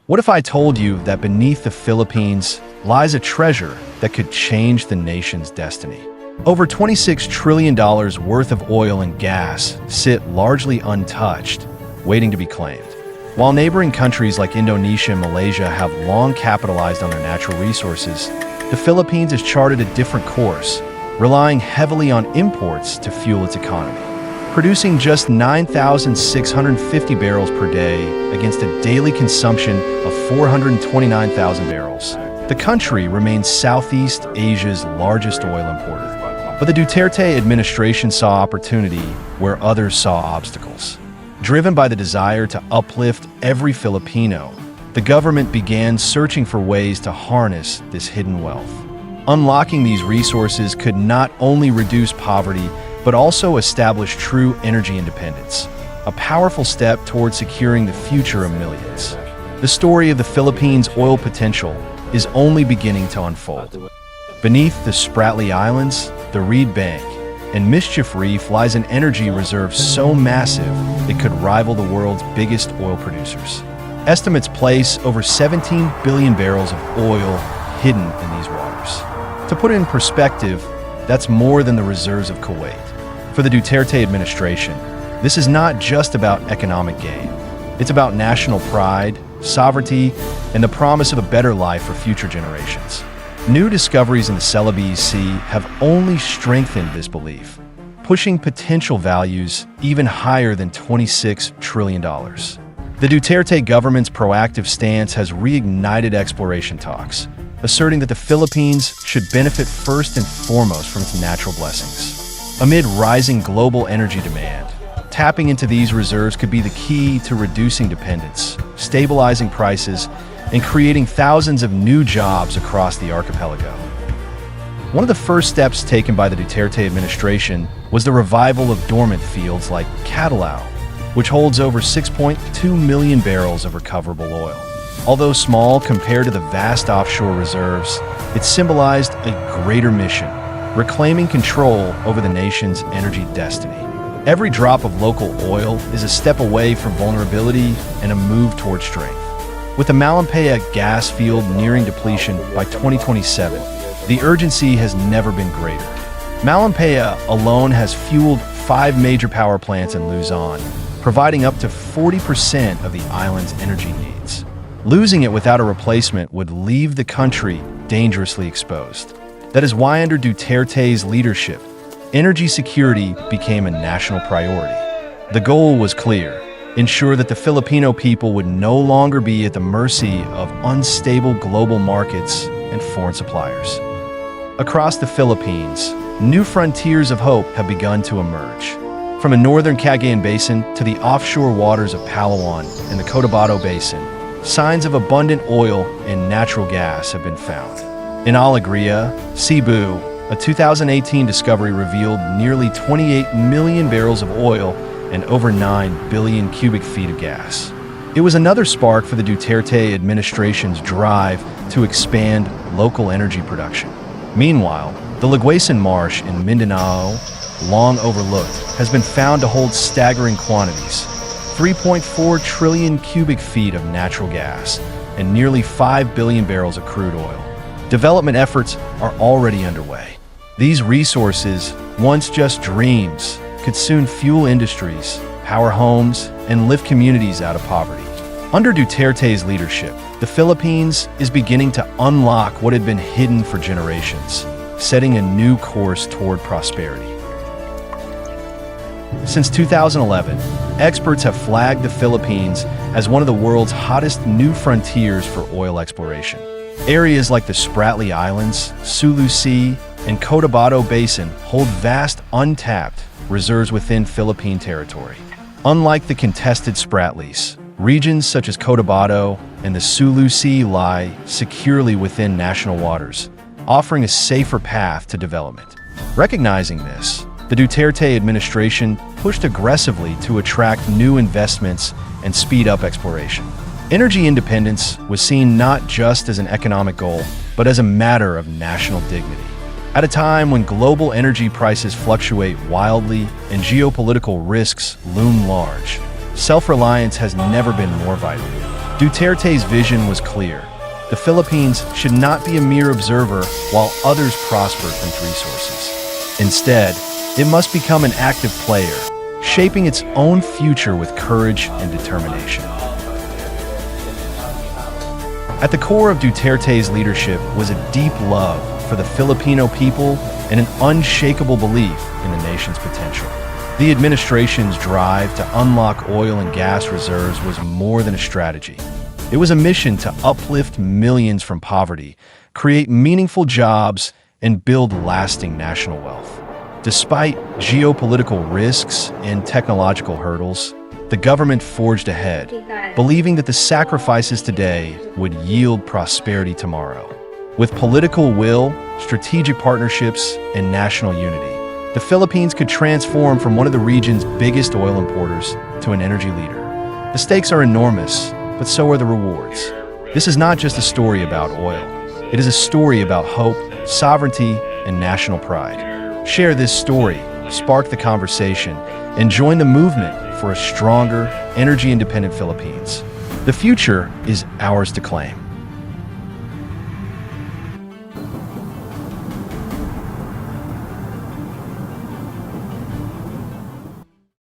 What if I told you that beneath the Philippines lies a treasure that could change the nation's destiny? Over $26 trillion worth of oil and gas sit largely untouched, waiting to be claimed. While neighboring countries like Indonesia and Malaysia have long capitalized on their natural resources, the Philippines has charted a different course, relying heavily on imports to fuel its economy. Producing just 9,650 barrels per day against a daily consumption of 429,000 barrels. The country remains Southeast Asia's largest oil importer. But the Duterte administration saw opportunity where others saw obstacles. Driven by the desire to uplift every Filipino, the government began searching for ways to harness this hidden wealth. Unlocking these resources could not only reduce poverty, but also establish true energy independence, a powerful step toward securing the future of millions. The story of the Philippines' oil potential is only beginning to unfold. Beneath the Spratly Islands, the Reed Bank, and Mischief Reef lies an energy reserve so massive it could rival the world's biggest oil producers. Estimates place over 17 billion barrels of oil hidden in these waters. To put it in perspective, that's more than the reserves of Kuwait. For the Duterte administration, this is not just about economic gain. It's about national pride, sovereignty, and the promise of a better life for future generations. New discoveries in the Sulu Sea have only strengthened this belief, pushing potential values even higher than $26 trillion. The Duterte government's proactive stance has reignited exploration talks, asserting that the Philippines should benefit first and foremost from its natural blessings. Amid rising global energy demand, tapping into these reserves could be the key to reducing dependence, stabilizing prices, and creating thousands of new jobs across the archipelago. One of the first steps taken by the Duterte administration was the revival of dormant fields like Catalao, which holds over 6.2 million barrels of recoverable oil. Although small compared to the vast offshore reserves, it symbolized a greater mission, reclaiming control over the nation's energy destiny. Every drop of local oil is a step away from vulnerability and a move toward strength. With the Malampaya gas field nearing depletion by 2027, the urgency has never been greater. Malampaya alone has fueled 5 major power plants in Luzon, providing up to 40% of the island's energy needs. Losing it without a replacement would leave the country dangerously exposed. That is why under Duterte's leadership, energy security became a national priority. The goal was clear: ensure that the Filipino people would no longer be at the mercy of unstable global markets and foreign suppliers. Across the Philippines, new frontiers of hope have begun to emerge. From the northern Cagayan Basin to the offshore waters of Palawan and the Cotabato Basin, signs of abundant oil and natural gas have been found. In Alegria, Cebu, a 2018 discovery revealed nearly 28 million barrels of oil and over 9 billion cubic feet of gas. It was another spark for the Duterte administration's drive to expand local energy production. Meanwhile, the Laguasan Marsh in Mindanao, long overlooked, has been found to hold staggering quantities: 3.4 trillion cubic feet of natural gas and nearly 5 billion barrels of crude oil. Development efforts are already underway. These resources, once just dreams, could soon fuel industries, power homes, and lift communities out of poverty. Under Duterte's leadership, the Philippines is beginning to unlock what had been hidden for generations, setting a new course toward prosperity. Since 2011, experts have flagged the Philippines as one of the world's hottest new frontiers for oil exploration. Areas like the Spratly Islands, Sulu Sea, and Cotabato Basin hold vast untapped reserves within Philippine territory. Unlike the contested Spratlys, regions such as Cotabato and the Sulu Sea lie securely within national waters, offering a safer path to development. Recognizing this, the Duterte administration pushed aggressively to attract new investments and speed up exploration. Energy independence was seen not just as an economic goal, but as a matter of national dignity. At a time when global energy prices fluctuate wildly and geopolitical risks loom large, self-reliance has never been more vital. Duterte's vision was clear. The Philippines should not be a mere observer while others prosper from its resources. Instead, it must become an active player, shaping its own future with courage and determination. At the core of Duterte's leadership was a deep love for the Filipino people and an unshakable belief in the nation's potential. The administration's drive to unlock oil and gas reserves was more than a strategy. It was a mission to uplift millions from poverty, create meaningful jobs, and build lasting national wealth. Despite geopolitical risks and technological hurdles, the government forged ahead, believing that the sacrifices today would yield prosperity tomorrow. With political will, strategic partnerships, and national unity, the Philippines could transform from one of the region's biggest oil importers to an energy leader. The stakes are enormous, but so are the rewards. This is not just a story about oil. It is a story about hope, sovereignty, and national pride. Share this story, spark the conversation, and join the movement for a stronger, energy-independent Philippines. The future is ours to claim.